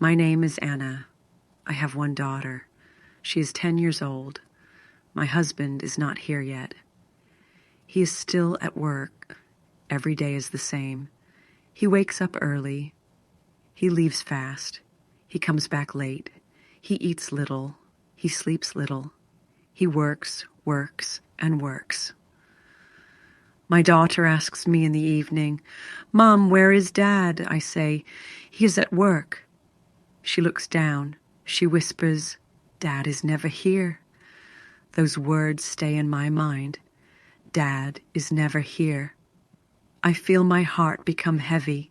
My name is Anna. I have one daughter. She is 10 years old. My husband is not here yet. He is still at work. Every day is the same. He wakes up early. He leaves fast. He comes back late. He eats little. He sleeps little. He works, and works. My daughter asks me in the evening, "Mom, where is Dad?" I say, "He is at work." She looks down. She whispers, "Dad is never here." Those words stay in my mind. Dad is never here. I feel my heart become heavy.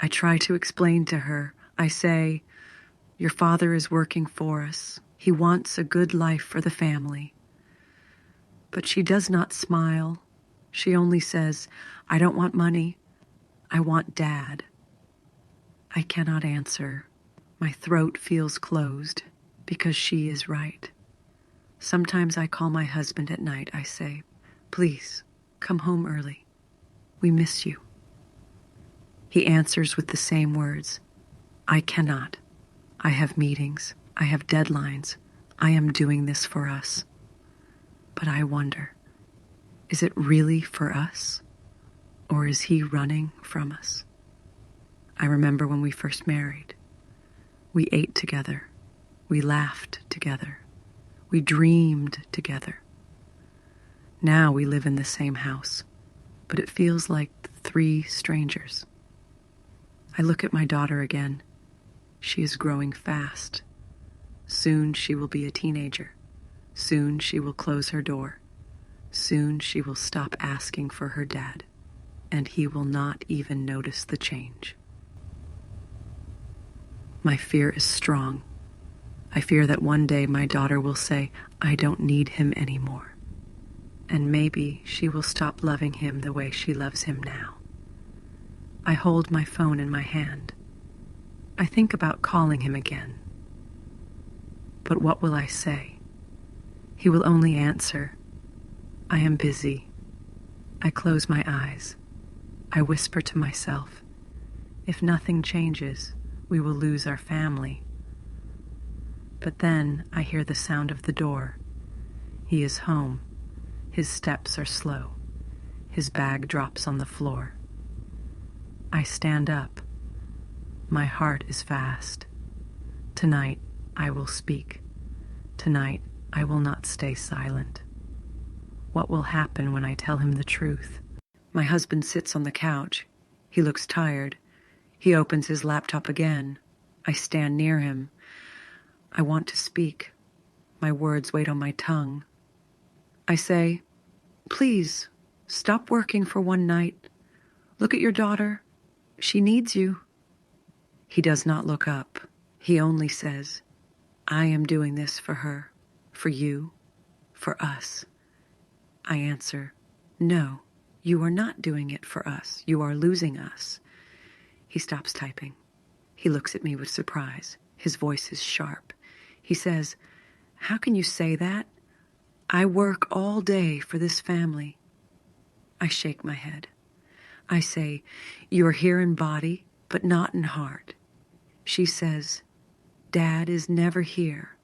I try to explain to her. I say, "Your father is working for us. He wants a good life for the family." But she does not smile. She only says, "I don't want money. I want Dad." I cannot answer. My throat feels closed because she is right. Sometimes I call my husband at night. I say, "Please, come home early. We miss you." He answers with the same words, "I cannot. I have meetings. I have deadlines. I am doing this for us." But I wonder, is it really for us? Or is he running from us? I remember when we first married. We ate together. We laughed together. We dreamed together. Now we live in the same house, but it feels like 3 strangers. I look at my daughter again. She is growing fast. Soon she will be a teenager. Soon she will close her door. Soon she will stop asking for her dad, and he will not even notice the change. My fear is strong. I fear that one day my daughter will say, "I don't need him anymore." And maybe she will stop loving him the way she loves him now. I hold my phone in my hand. I think about calling him again. But what will I say? He will only answer, "I am busy." I close my eyes. I whisper to myself, if nothing changes, we will lose our family. But then I hear the sound of the door. He is home. His steps are slow. His bag drops on the floor. I stand up. My heart is fast. Tonight I will speak. Tonight I will not stay silent. What will happen when I tell him the truth? My husband sits on the couch. He looks tired. He opens his laptop again. I stand near him. I want to speak. My words wait on my tongue. I say, "Please, stop working for one night. Look at your daughter. She needs you." He does not look up. He only says, "I am doing this for her, for you, for us." I answer, "No, you are not doing it for us. You are losing us." He stops typing. He looks at me with surprise. His voice is sharp. He says, "How can you say that? I work all day for this family." I shake my head. I say, "You are here in body, but not in heart." She says, "Dad is never here."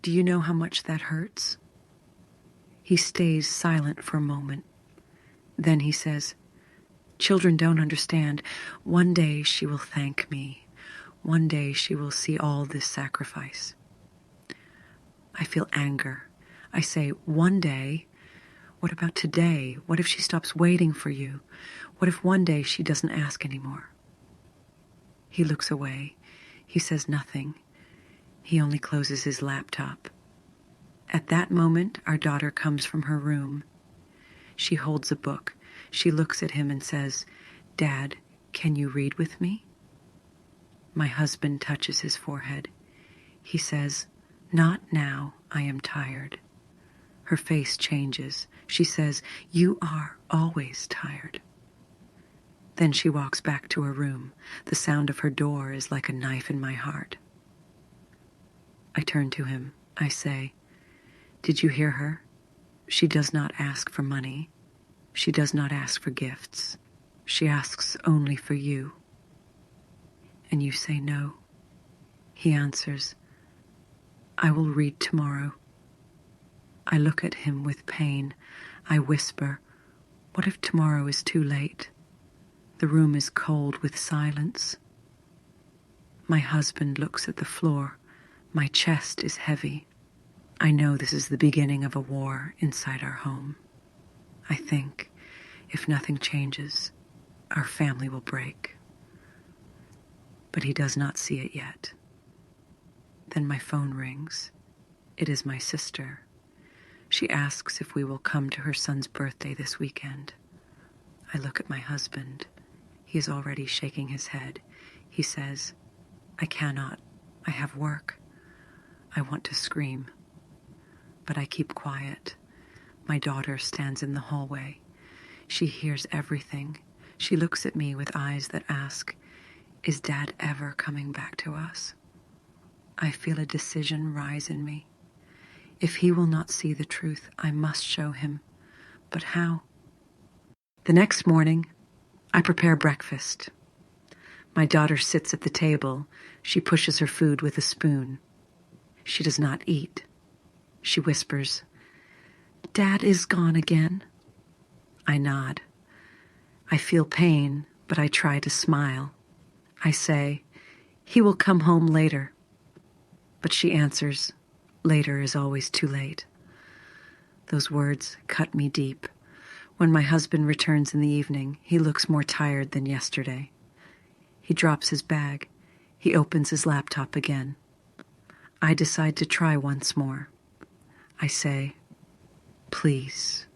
Do you know how much that hurts? He stays silent for a moment. Then he says, "Children don't understand. One day she will thank me. One day she will see all this sacrifice." I feel anger. I say, "One day? What about today? What if she stops waiting for you? What if one day she doesn't ask anymore?" He looks away. He says nothing. He only closes his laptop. At that moment, our daughter comes from her room. She holds a book. She looks at him and says, "Dad, can you read with me?" My husband touches his forehead. He says, "Not now, I am tired." Her face changes. She says, "You are always tired." Then she walks back to her room. The sound of her door is like a knife in my heart. I turn to him. I say, "Did you hear her? She does not ask for money. She does not ask for gifts. She asks only for you." And you say no. He answers, I will read tomorrow. I look at him with pain. I whisper, what if tomorrow is too late? The room is cold with silence. My husband looks at the floor. My chest is heavy. I know this is the beginning of a war inside our home. I think, if nothing changes, our family will break. But he does not see it yet. Then my phone rings. It is my sister. She asks if we will come to her son's birthday this weekend. I look at my husband. He is already shaking his head. He says, I cannot. I have work. I want to scream. But I keep quiet. My daughter stands in the hallway. She hears everything. She looks at me with eyes that ask, is Dad ever coming back to us? I feel a decision rise in me. If he will not see the truth, I must show him. But how? The next morning, I prepare breakfast. My daughter sits at the table. She pushes her food with a spoon. She does not eat. She whispers, Dad is gone again. I nod. I feel pain, but I try to smile. I say, he will come home later. But she answers, later is always too late. Those words cut me deep. When my husband returns in the evening, he looks more tired than yesterday. He drops his bag. He opens his laptop again. I decide to try once more. I say, please,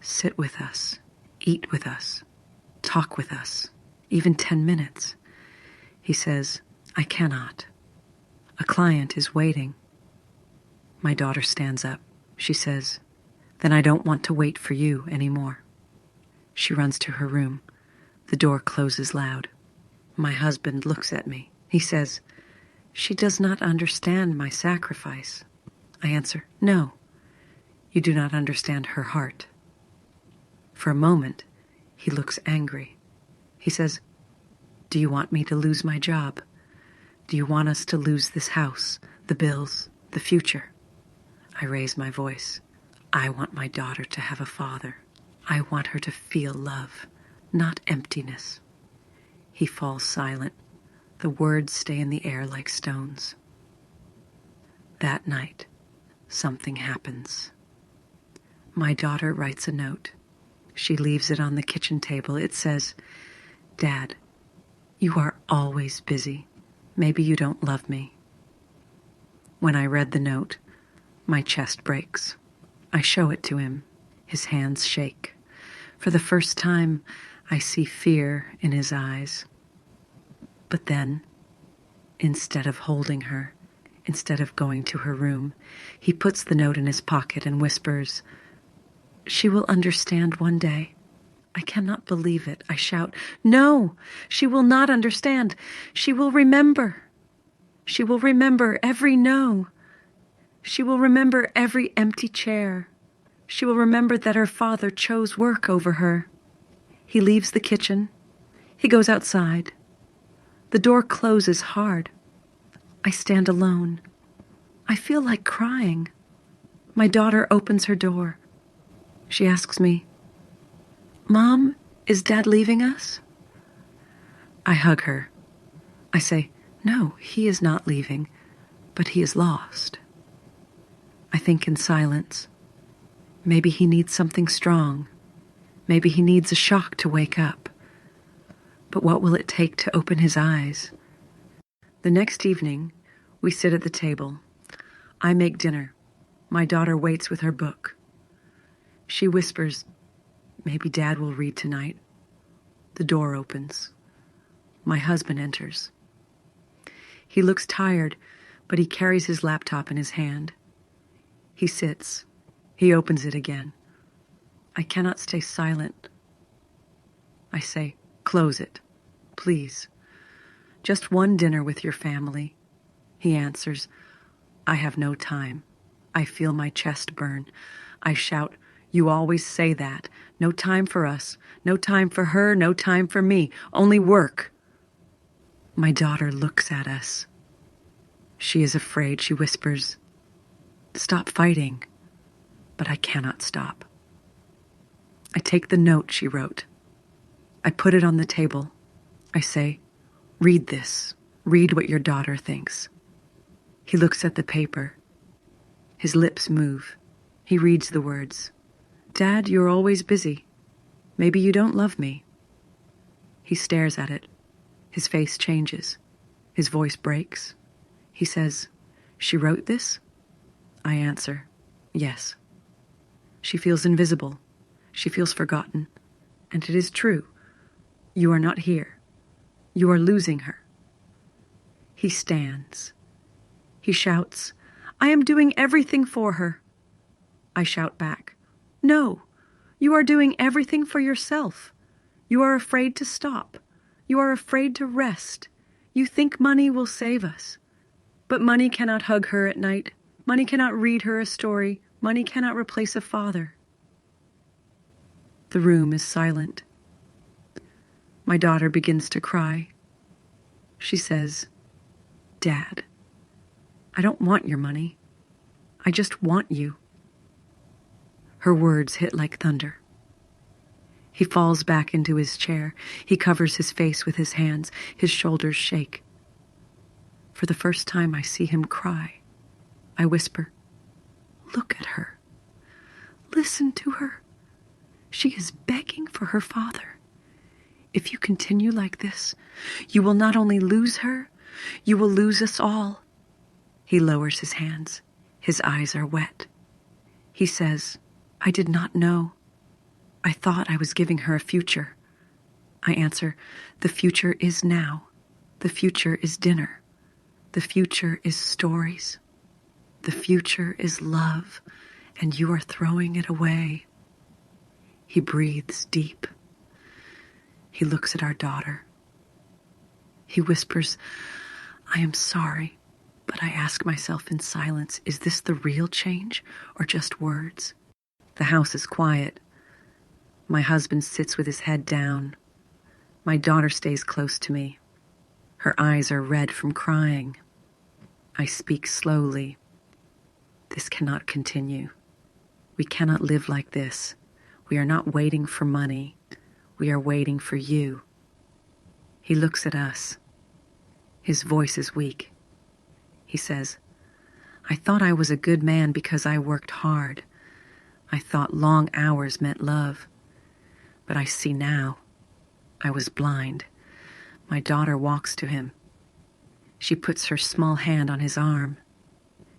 sit with us, eat with us, talk with us, even 10 minutes. He says, I cannot. A client is waiting. My daughter stands up. She says, then I don't want to wait for you anymore. She runs to her room. The door closes loud. My husband looks at me. He says, she does not understand my sacrifice. I answer, no, you do not understand her heart. For a moment, he looks angry. He says, do you want me to lose my job? Do you want us to lose this house, the bills, the future? I raise my voice. I want my daughter to have a father. I want her to feel love, not emptiness. He falls silent. The words stay in the air like stones. That night, something happens. My daughter writes a note. She leaves it on the kitchen table. It says, Dad, you are always busy. Maybe you don't love me. When I read the note, my chest breaks. I show it to him. His hands shake. For the first time, I see fear in his eyes. But then, instead of holding her, instead of going to her room, he puts the note in his pocket and whispers, she will understand one day. I cannot believe it. I shout, no, she will not understand. She will remember. She will remember every no. She will remember every empty chair. She will remember that her father chose work over her. He leaves the kitchen. He goes outside. The door closes hard. I stand alone. I feel like crying. My daughter opens her door. She asks me, Mom, is Dad leaving us? I hug her. I say, no, he is not leaving, but he is lost. I think in silence. Maybe he needs something strong. Maybe he needs a shock to wake up. But what will it take to open his eyes? The next evening, we sit at the table. I make dinner. My daughter waits with her book. She whispers, maybe Dad will read tonight. The door opens. My husband enters. He looks tired, but he carries his laptop in his hand. He sits. He opens it again. I cannot stay silent. I say, close it, please. Just one dinner with your family. He answers, I have no time. I feel my chest burn. I shout, you always say that. No time for us. No time for her. No time for me. Only work. My daughter looks at us. She is afraid. She whispers, "Stop fighting." But I cannot stop. I take the note she wrote. I put it on the table. I say, "Read this. Read what your daughter thinks." He looks at the paper. His lips move. He reads the words. "Dad, you're always busy. Maybe you don't love me." He stares at it. His face changes. His voice breaks. He says, "She wrote this?" I answer, "Yes." She feels invisible. She feels forgotten. And it is true. You are not here. You are losing her. He stands. He shouts, "I am doing everything for her." I shout back, "No, you are doing everything for yourself. You are afraid to stop. You are afraid to rest. You think money will save us. But money cannot hug her at night. Money cannot read her a story. Money cannot replace a father." The room is silent. My daughter begins to cry. She says, "Dad, I don't want your money. I just want you." Her words hit like thunder. He falls back into his chair. He covers his face with his hands. His shoulders shake. For the first time, I see him cry. I whisper, "Look at her. Listen to her. She is begging for her father. If you continue like this, you will not only lose her, you will lose us all." He lowers his hands. His eyes are wet. He says, "I did not know. I thought I was giving her a future." I answer, "The future is now. The future is dinner. The future is stories. The future is love, and you are throwing it away." He breathes deep. He looks at our daughter. He whispers, "I am sorry," but I ask myself in silence, is this the real change or just words? The house is quiet. My husband sits with his head down. My daughter stays close to me. Her eyes are red from crying. I speak slowly. This cannot continue. We cannot live like this. We are not waiting for money. We are waiting for you. He looks at us. His voice is weak. He says, "I thought I was a good man because I worked hard. I thought long hours meant love. But I see now. I was blind." My daughter walks to him. She puts her small hand on his arm.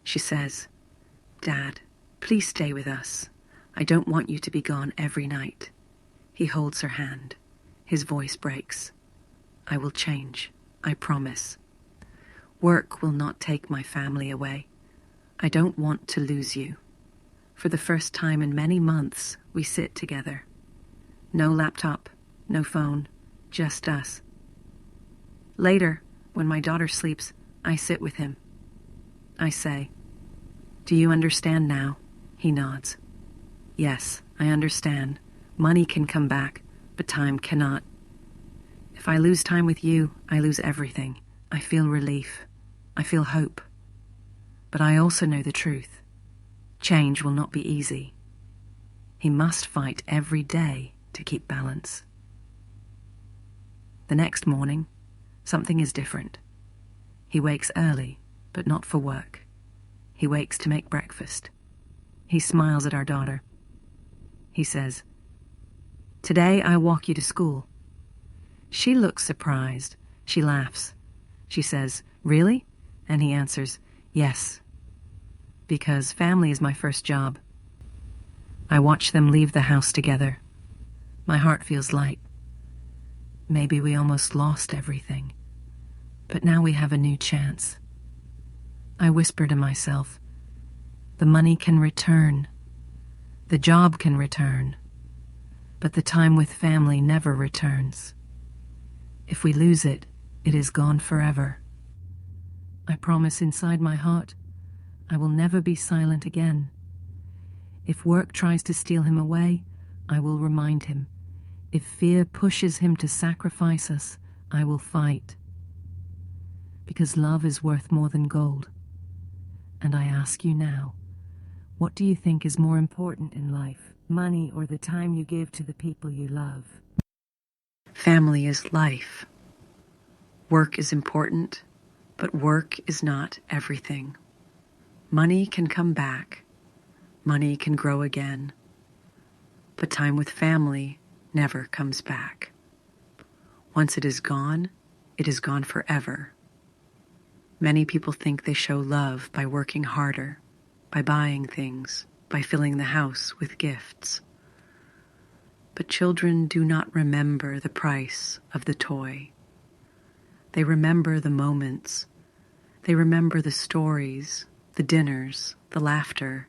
She says, "Dad, please stay with us. I don't want you to be gone every night." He holds her hand. His voice breaks. "I will change. I promise. Work will not take my family away. I don't want to lose you." For the first time in many months, we sit together. No laptop, no phone, just us. Later, when my daughter sleeps, I sit with him. I say, "Do you understand now?" He nods. "Yes, I understand. Money can come back, but time cannot. If I lose time with you, I lose everything. I feel relief. I feel hope. But I also know the truth. Change will not be easy. He must fight every day to keep balance." The next morning, something is different. He wakes early, but not for work. He wakes to make breakfast. He smiles at our daughter. He says, "Today I walk you to school." She looks surprised. She laughs. She says, "Really?" And he answers, "Yes, because family is my first job." I watch them leave the house together. My heart feels light. Maybe we almost lost everything, but now we have a new chance. I whisper to myself, the money can return, the job can return, but the time with family never returns. If we lose it, it is gone forever. I promise inside my heart, I will never be silent again. If work tries to steal him away, I will remind him. If fear pushes him to sacrifice us, I will fight. because love is worth more than gold. And I ask you now, what do you think is more important in life, money or the time you give to the people you love? Family is life. Work is important, but work is not everything. Money can come back. Money can grow again. But time with family never comes back. Once it is gone forever. Many people think they show love by working harder, by buying things, by filling the house with gifts. But children do not remember the price of the toy. They remember the moments. They remember the stories, the dinners, the laughter.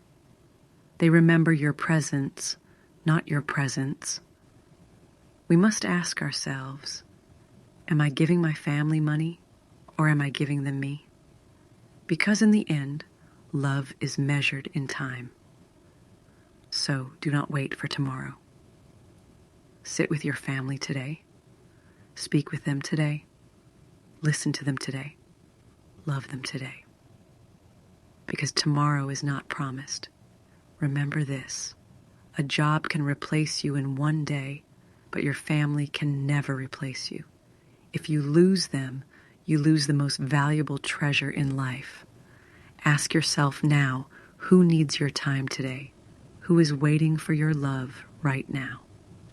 They remember your presence, not your presents. We must ask ourselves, am I giving my family money or am I giving them me? Because in the end, love is measured in time. So do not wait for tomorrow. Sit with your family today. Speak with them today. Listen to them today. Love them today. Because tomorrow is not promised. Remember this. A job can replace you in one day, but your family can never replace you. If you lose them, you lose the most valuable treasure in life. Ask yourself now, who needs your time today? Who is waiting for your love right now?